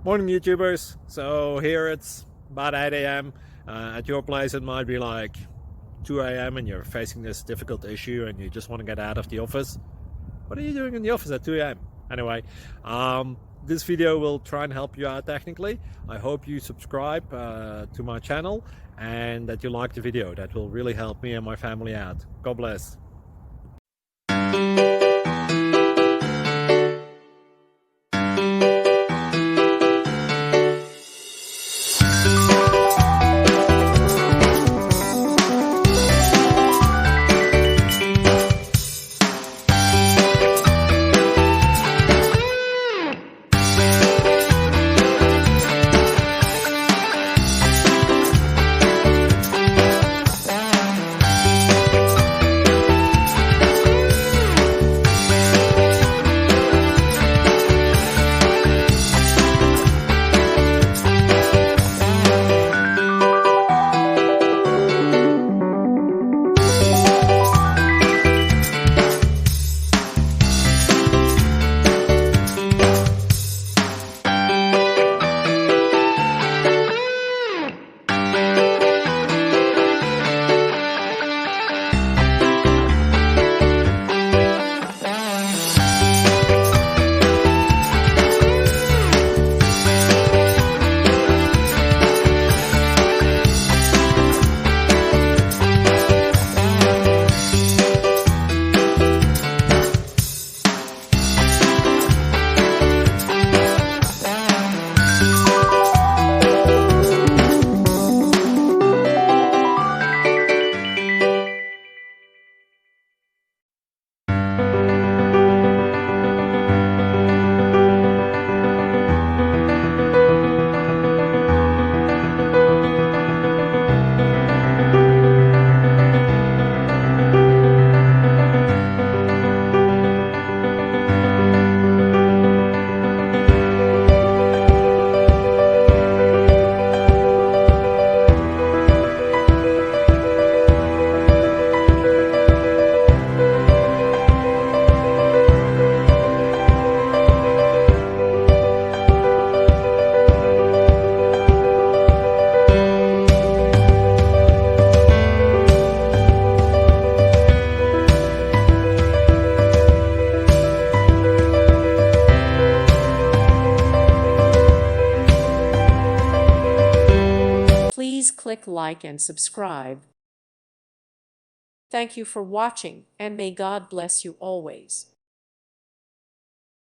Morning YouTubers. So here it's about 8 a.m. At your place it might be like 2 a.m. and you're facing this difficult issue and you just want to get out of the office. What are you doing in the office at 2 a.m.? Anyway, this video will try and help you out technically. I hope you subscribe to my channel and that you like the video. That will really help me and my family out. God bless. Please click like and subscribe. Thank you for watching, and may God bless you always.